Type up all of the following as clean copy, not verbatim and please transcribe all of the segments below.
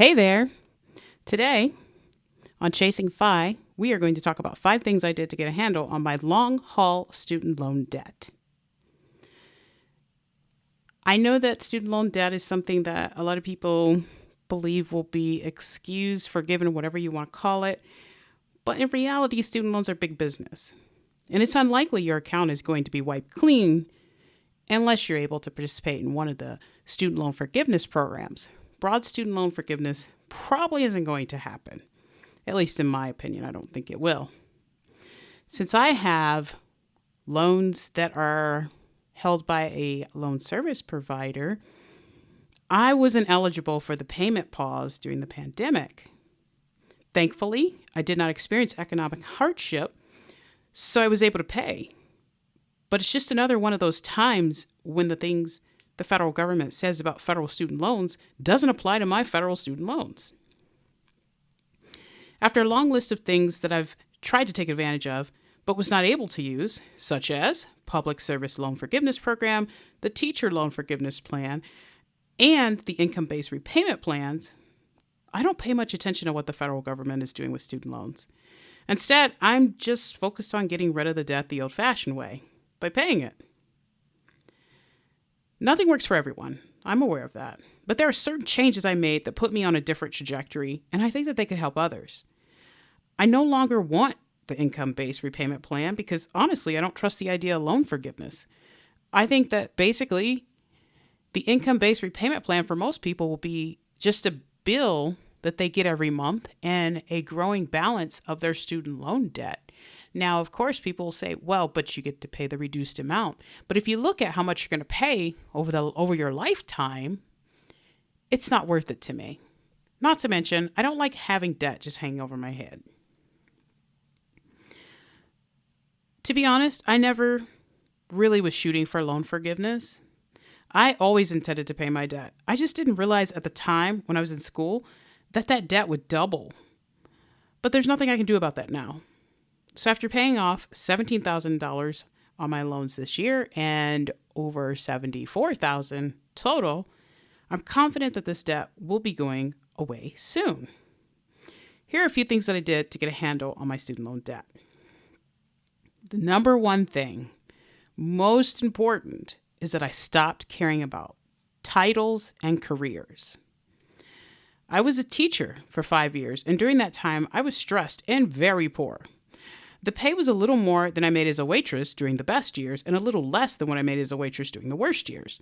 Hey there. Today on Chasing Fi, we are going to talk about 5 things I did to get a handle on my long haul student loan debt. I know that student loan debt is something that a lot of people believe will be excused, forgiven, whatever you want to call it. But in reality, student loans are big business. And it's unlikely your account is going to be wiped clean unless you're able to participate in one of the student loan forgiveness programs. Broad student loan forgiveness probably isn't going to happen. At least in my opinion, I don't think it will. Since I have loans that are held by a loan service provider, I wasn't eligible for the payment pause during the pandemic. Thankfully, I did not experience economic hardship, so I was able to pay. But it's just another one of those times when the things the federal government says about federal student loans doesn't apply to my federal student loans. After a long list of things that I've tried to take advantage of, but was not able to use, such as Public Service Loan Forgiveness Program, the Teacher Loan Forgiveness Plan, and the income-based repayment plans, I don't pay much attention to what the federal government is doing with student loans. Instead, I'm just focused on getting rid of the debt the old-fashioned way, by paying it. Nothing works for everyone. I'm aware of that. But there are certain changes I made that put me on a different trajectory, and I think that they could help others. I no longer want the income-based repayment plan because, honestly, I don't trust the idea of loan forgiveness. I think that basically the income-based repayment plan for most people will be just a bill that they get every month and a growing balance of their student loan debt. Now, of course, people will say, well, but you get to pay the reduced amount. But if you look at how much you're going to pay over your lifetime, it's not worth it to me. Not to mention, I don't like having debt just hanging over my head. To be honest, I never really was shooting for loan forgiveness. I always intended to pay my debt. I just didn't realize at the time when I was in school that debt would double. But there's nothing I can do about that now. So after paying off $17,000 on my loans this year and over $74,000 total, I'm confident that this debt will be going away soon. Here are a few things that I did to get a handle on my student loan debt. The number one thing, most important, is that I stopped caring about titles and careers. I was a teacher for 5 years, and during that time, I was stressed and very poor. The pay was a little more than I made as a waitress during the best years and a little less than what I made as a waitress during the worst years.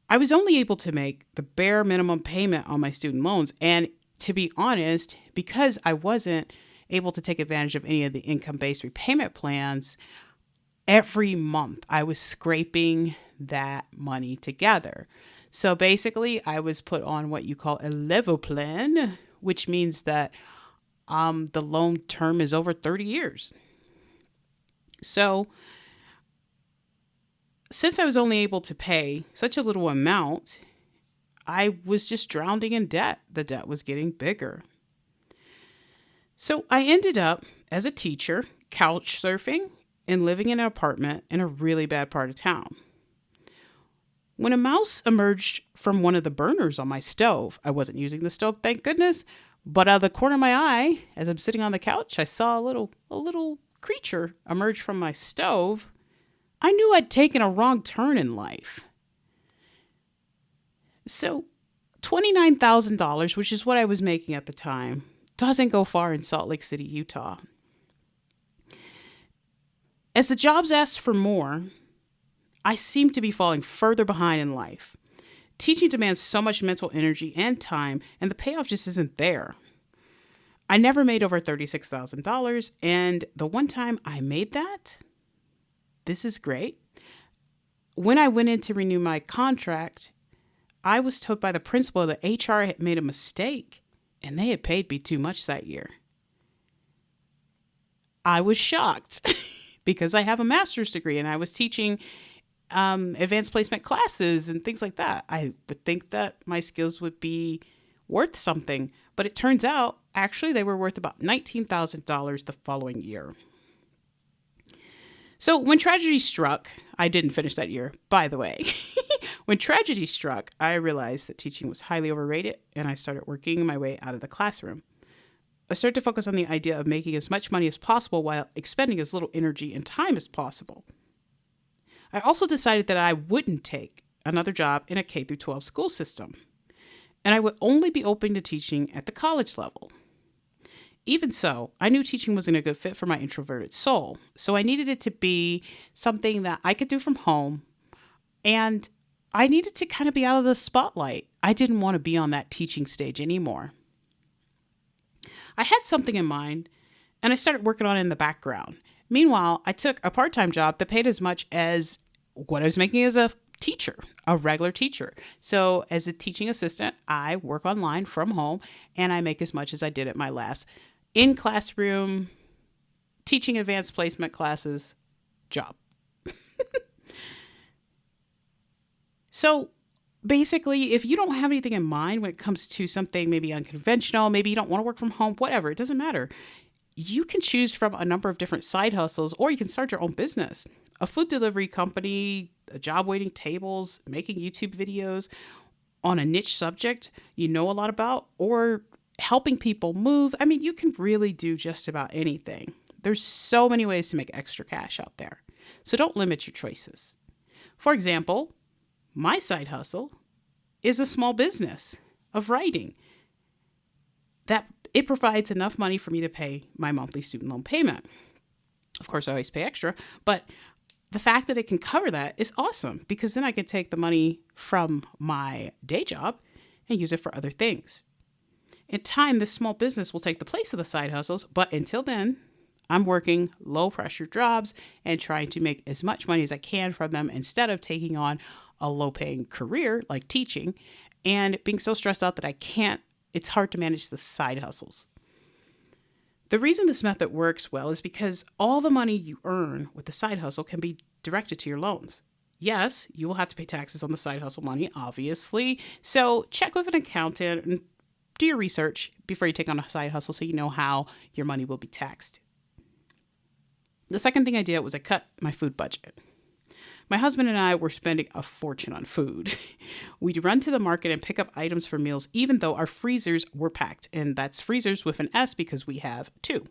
I was only able to make the bare minimum payment on my student loans. And to be honest, because I wasn't able to take advantage of any of the income-based repayment plans, every month I was scraping that money together. So basically, I was put on what you call a level plan, which means that the loan term is over 30 years. So since I was only able to pay such a little amount, I was just drowning in debt. The debt was getting bigger. So I ended up as a teacher, couch surfing and living in an apartment in a really bad part of town. When a mouse emerged from one of the burners on my stove, I wasn't using the stove, thank goodness, but out of the corner of my eye, as I'm sitting on the couch, I saw a little creature emerge from my stove. I knew I'd taken a wrong turn in life. So $29,000, which is what I was making at the time, doesn't go far in Salt Lake City, Utah. As the jobs asked for more, I seemed to be falling further behind in life. Teaching demands so much mental energy and time, and the payoff just isn't there. I never made over $36,000, and the one time I made that, this is great. When I went in to renew my contract, I was told by the principal that HR had made a mistake, and they had paid me too much that year. I was shocked because I have a master's degree, and I was teaching advanced placement classes and things like that. I would think that my skills would be worth something, but it turns out actually they were worth about $19,000 the following year. So when tragedy struck, I didn't finish that year, by the way. When tragedy struck, I realized that teaching was highly overrated, and I started working my way out of the classroom. I started to focus on the idea of making as much money as possible while expending as little energy and time as possible. I also decided that I wouldn't take another job in a K through 12 school system, and I would only be open to teaching at the college level. Even so, I knew teaching wasn't a good fit for my introverted soul, so I needed it to be something that I could do from home, and I needed to kind of be out of the spotlight. I didn't want to be on that teaching stage anymore. I had something in mind, and I started working on it in the background. Meanwhile, I took a part-time job that paid as much as what I was making as a teacher, a regular teacher. So as a teaching assistant, I work online from home, and I make as much as I did at my last in-classroom teaching advanced placement classes job. So basically, if you don't have anything in mind when it comes to something maybe unconventional, maybe you don't want to work from home, whatever, it doesn't matter. You can choose from a number of different side hustles, or you can start your own business. A food delivery company, a job waiting tables, making YouTube videos on a niche subject you know a lot about, or helping people move. I mean, you can really do just about anything. There's so many ways to make extra cash out there. So don't limit your choices. For example, my side hustle is a small business of writing that it provides enough money for me to pay my monthly student loan payment. Of course, I always pay extra, but the fact that it can cover that is awesome, because then I can take the money from my day job and use it for other things. In time, this small business will take the place of the side hustles, but until then, I'm working low pressure jobs and trying to make as much money as I can from them instead of taking on a low paying career like teaching and being so stressed out that it's hard to manage the side hustles. The reason this method works well is because all the money you earn with the side hustle can be directed to your loans. Yes, you will have to pay taxes on the side hustle money, obviously. So check with an accountant and do your research before you take on a side hustle so you know how your money will be taxed. The second thing I did was I cut my food budget. My husband and I were spending a fortune on food. We'd run to the market and pick up items for meals, even though our freezers were packed. And that's freezers with an S because we have two.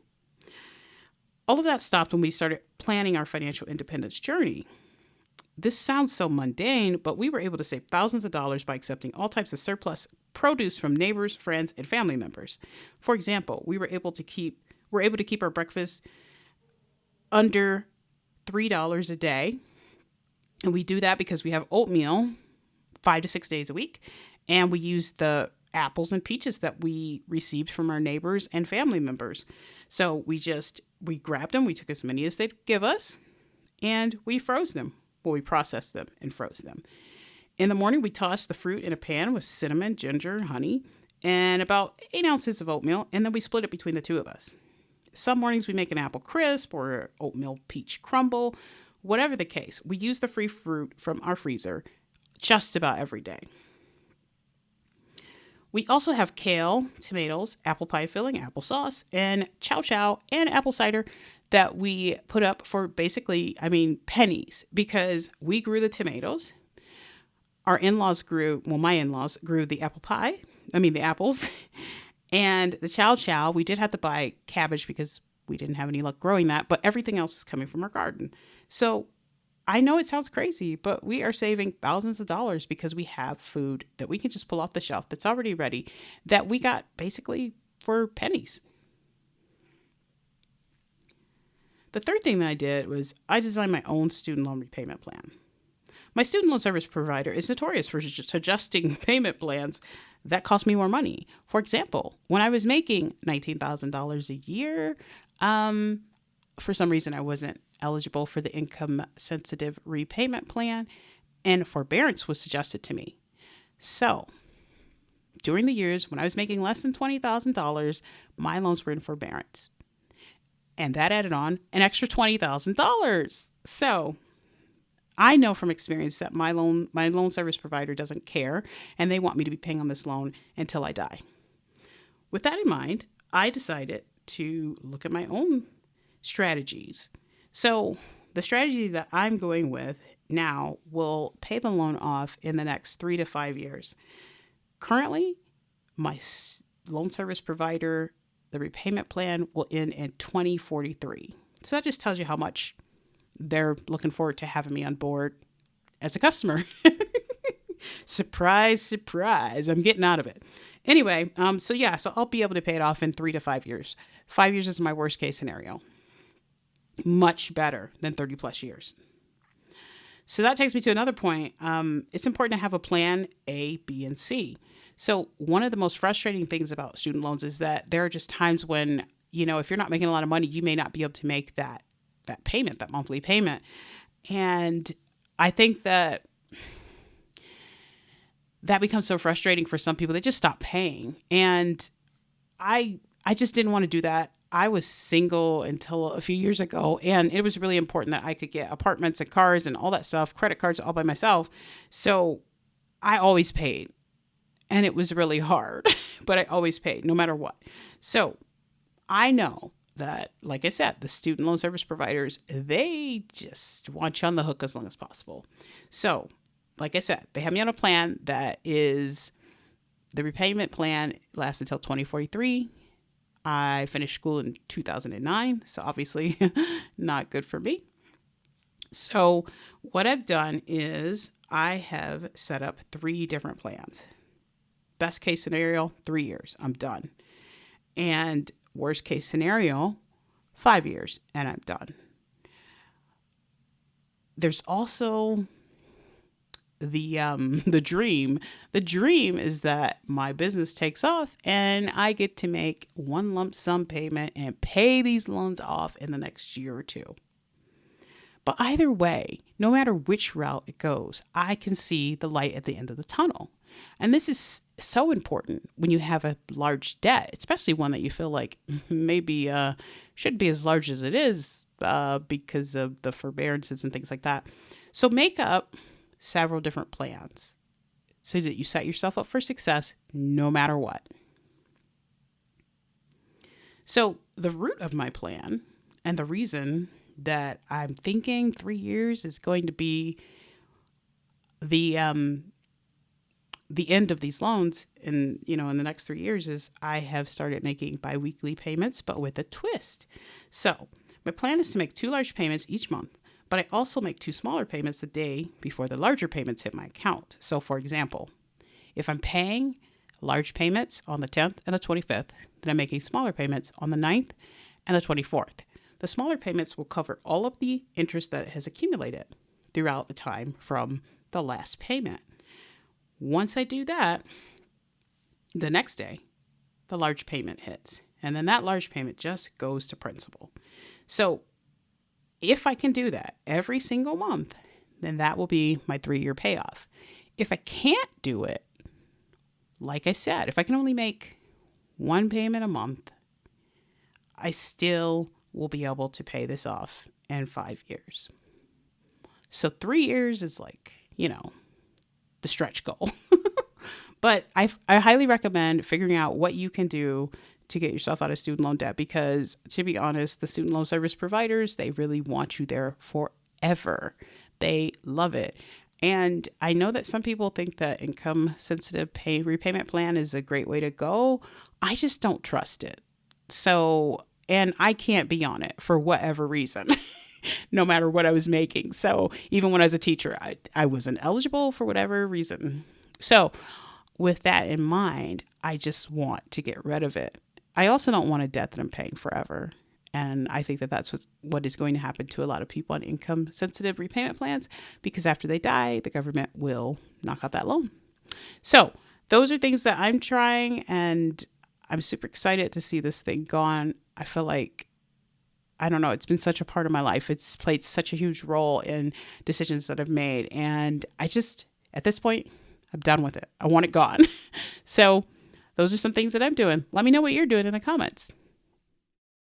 All of that stopped when we started planning our financial independence journey. This sounds so mundane, but we were able to save thousands of dollars by accepting all types of surplus produce from neighbors, friends, and family members. For example, we were able to keep our breakfast under $3 a day. And we do that because we have oatmeal 5 to 6 days a week. And we use the apples and peaches that we received from our neighbors and family members. So we grabbed them. We took as many as they'd give us and we froze them. Well, we processed them and froze them. In the morning, we tossed the fruit in a pan with cinnamon, ginger, honey, and about 8 ounces of oatmeal. And then we split it between the two of us. Some mornings we make an apple crisp or oatmeal peach crumble. Whatever the case, we use the free fruit from our freezer just about every day. We also have kale, tomatoes, apple pie filling, applesauce, and chow chow and apple cider that we put up for pennies, because we grew the tomatoes. My in-laws grew the the apples, and the chow chow, we did have to buy cabbage because we didn't have any luck growing that, but everything else was coming from our garden. So I know it sounds crazy, but we are saving thousands of dollars because we have food that we can just pull off the shelf that's already ready, that we got basically for pennies. The third thing that I did was I designed my own student loan repayment plan. My student loan service provider is notorious for suggesting payment plans that cost me more money. For example, when I was making $19,000 a year, for some reason I wasn't eligible for the income sensitive repayment plan, and forbearance was suggested to me. So during the years when I was making less than $20,000, my loans were in forbearance. And that added on an extra $20,000. So I know from experience that my loan service provider doesn't care, and they want me to be paying on this loan until I die. With that in mind, I decided to look at my own strategies. So the strategy that I'm going with now will pay the loan off in the next 3 to 5 years. Currently, my loan service provider, the repayment plan will end in 2043. So that just tells you how much they're looking forward to having me on board as a customer. Surprise, surprise. I'm getting out of it. Anyway, so I'll be able to pay it off in 3 to 5 years. 5 years is my worst case scenario. Much better than 30 plus years. So that takes me to another point. It's important to have a plan A, B, and C. So one of the most frustrating things about student loans is that there are just times when, if you're not making a lot of money, you may not be able to make that payment, that monthly payment. And I think that becomes so frustrating for some people. They just stop paying. And I just didn't want to do that. I was single until a few years ago, and it was really important that I could get apartments and cars and all that stuff, credit cards all by myself. So I always paid, and it was really hard, but I always paid no matter what. So I know that, like I said, the student loan service providers, they just want you on the hook as long as possible. So like I said, they have me on a plan that is, the repayment plan lasts until 2043. I finished school in 2009, so obviously not good for me. So what I've done is I have set up 3 different plans. Best case scenario, 3 years, I'm done. And worst case scenario, 5 years, and I'm done. There's also the dream. The dream is that my business takes off and I get to make one lump sum payment and pay these loans off in the next year or two. But either way, no matter which route it goes, I can see the light at the end of the tunnel. And this is so important when you have a large debt, especially one that you feel like maybe should be as large as it is because of the forbearances and things like that. So make up several different plans so that you set yourself up for success no matter what. So the root of my plan, and the reason that I'm thinking 3 years is going to be the end of these loans in the next 3 years, is I have started making biweekly payments, but with a twist. So my plan is to make 2 large payments each month, but I also make 2 smaller payments the day before the larger payments hit my account. So for example, if I'm paying large payments on the 10th and the 25th, then I'm making smaller payments on the 9th and the 24th. The smaller payments will cover all of the interest that has accumulated throughout the time from the last payment. Once I do that, the next day, the large payment hits. And then that large payment just goes to principal. So if I can do that every single month, then that will be my 3-year payoff. If I can't do it, like I said, if I can only make 1 payment a month, I still will be able to pay this off in 5 years. So 3 years is like, the stretch goal. But I highly recommend figuring out what you can do to get yourself out of student loan debt, because to be honest, the student loan service providers, they really want you there forever. They love it. And I know that some people think that income sensitive repayment plan is a great way to go. I just don't trust it. So, and I can't be on it for whatever reason, no matter what I was making. So even when I was a teacher, I wasn't eligible for whatever reason. So with that in mind, I just want to get rid of it. I also don't want a debt that I'm paying forever. And I think that that's what is going to happen to a lot of people on income sensitive repayment plans, because after they die, the government will knock out that loan. So those are things that I'm trying, and I'm super excited to see this thing gone. I feel like, I don't know, it's been such a part of my life. It's played such a huge role in decisions that I've made. And I just, at this point, I'm done with it. I want it gone. So those are some things that I'm doing. Let me know what you're doing in the comments.